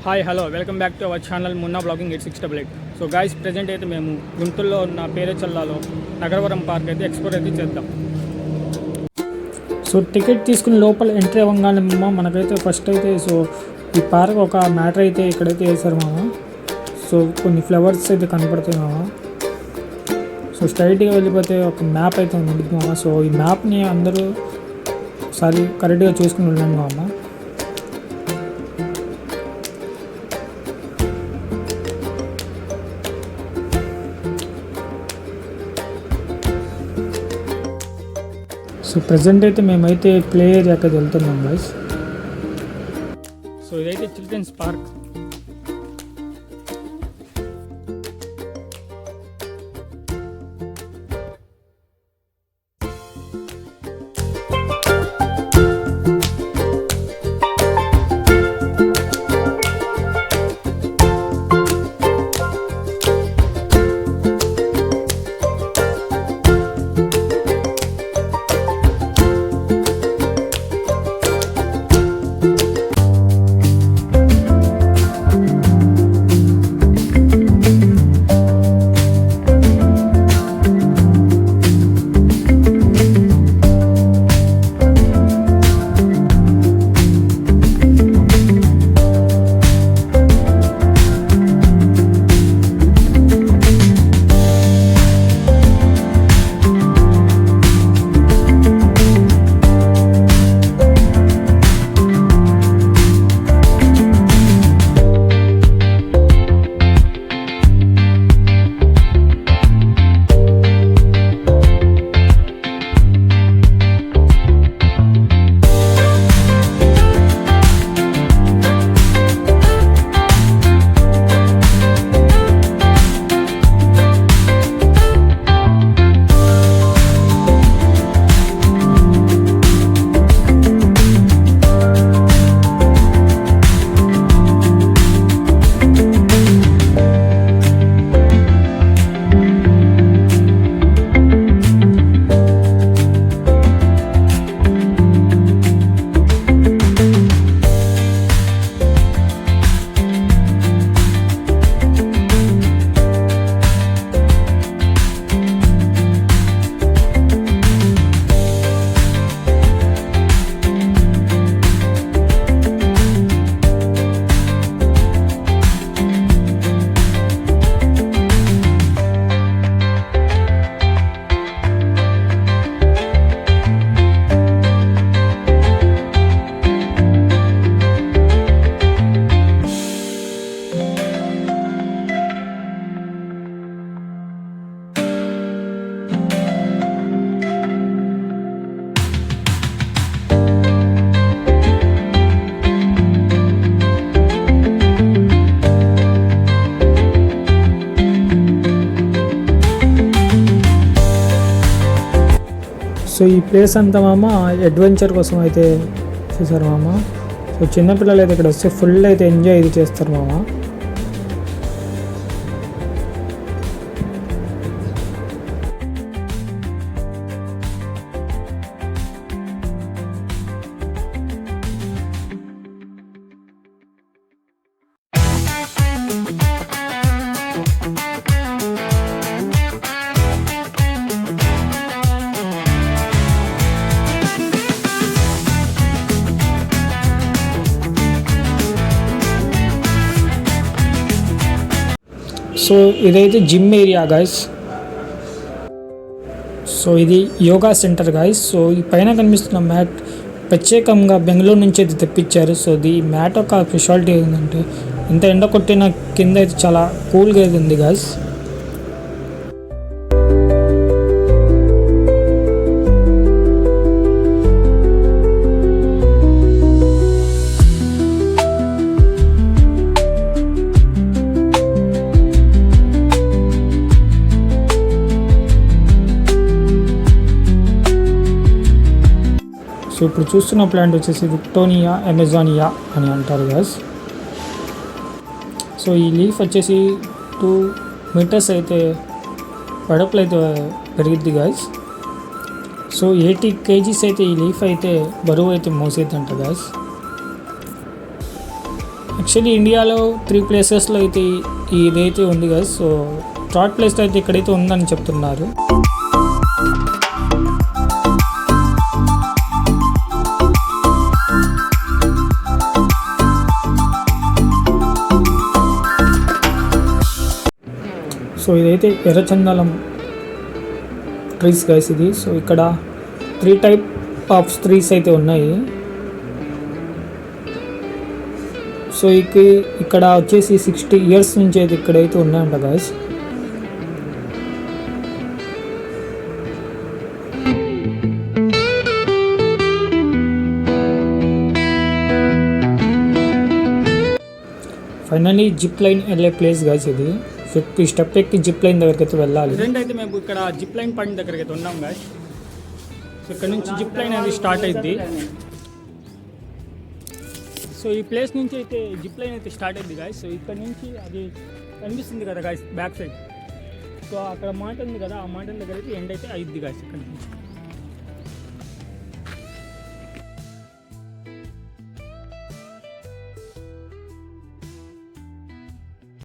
Hi hello welcome back to our channel Munna blogging 8688. So guys present అయితే మేము గుంటూరులో ఉన్న పేరేచల్లాలో నగరవరం పార్క్ అయితే ఎక్స్ప్లోర్ అయితే చేద్దాం. సో టికెట్ తీసుకుని లోపల ఎంట్రీ అవ్వగానే మనకైతే ఫస్ట్ అయితే సో ఈ పార్క్ ఒక మ్యాటర్ అయితే ఇక్కడైతే వేశారు మామ. సో కొన్ని ఫ్లవర్స్ అయితే కనపడతాయి మామ. సో స్ట్రైట్గా వెళ్ళిపోతే ఒక మ్యాప్ అయితే ఉంది మామ. సో ఈ మ్యాప్ని అందరూ ఒకసారి కరెక్ట్గా చూసుకుని వెళ్ళండి మామ. సో ప్రజెంట్ అయితే మేమైతే ప్లే ఏరియాకి వెళ్తున్నాం గైస్. సో ఇదైతే చిల్డ్రన్స్ పార్క్. సో ఈ ప్లేస్ అంతా మామ అడ్వెంచర్ కోసం అయితే చూసారు మామ. సో చిన్నపిల్లలు అయితే ఇక్కడ వస్తే ఫుల్ అయితే ఎంజాయ్ ఇది చేస్తారు మామ. సో ఇదైతే జిమ్ ఏరియా గైస్. సో ఇది యోగా సెంటర్ గైస్. సో ఈ పైన కనిపిస్తున్న మ్యాట్ ప్రత్యేకంగా బెంగళూరు నుంచి అయితే తెప్పించారు. సో ఈ మ్యాట్ ఒక స్పెషాలిటీ ఏంటంటే ఇంత ఎండ కొట్టిన కింద అయితే చాలా కూల్గా ఉంది గైస్. సో ఇప్పుడు చూస్తున్న ప్లాంట్ వచ్చేసి విక్టోరియా అమెజానియా అని అంటారు గాస్. సో ఈ లీఫ్ వచ్చేసి 2 మీటర్స్ అయితే వెడల్పులో అయితే పెరిగిద్ది గాస్. సో 80 kgs అయితే ఈ లీఫ్ అయితే బరువు అయితే మోసేద్దంట గాస్. యాక్చువల్లీ ఇండియాలో 3 ప్లేసెస్లో అయితే ఇదైతే ఉంది కదా. సో థర్డ్ ప్లేస్లో అయితే ఇక్కడైతే ఉందని చెప్తున్నారు. సో ఇదైతే ఎర్రచందనం ట్రీస్ గైస్ ఇది. సో ఇక్కడ 3 టైప్ ఆఫ్ ట్రీస్ అయితే ఉన్నాయి. సో ఇక్కడ వచ్చేసి 60 ఇయర్స్ నుంచి అయితే ఇక్కడైతే ఉన్నాయంట గైస్. ఫైనల్లీ జిప్ లైన్ వెళ్ళే ప్లేస్ గైస్ ఇది. ఈ స్టెప్ ఎక్కి జిప్ లైన్ దగ్గరికి అయితే వెళ్ళాలి. ప్రజెంట్ అయితే మేము ఇక్కడ జిప్ లైన్ పాయింట్ దగ్గరికి అయితే ఉన్నాం గాయస్. సో ఇక్కడ నుంచి జిప్ లైన్ అనేది స్టార్ట్ అయింది. సో ఈ ప్లేస్ నుంచి అయితే జిప్ లైన్ అయితే స్టార్ట్ అయింది గాయస్. సో ఇక్కడ నుంచి అది కనిపిస్తుంది కదా గాయస్ బ్యాక్ సైడ్. సో అక్కడ మౌంటైన్ ఉంది కదా, ఆ మౌంటైన్ దగ్గర అయితే ఎండ్ అయితే అయింది గాయస్ ఇక్కడ నుంచి.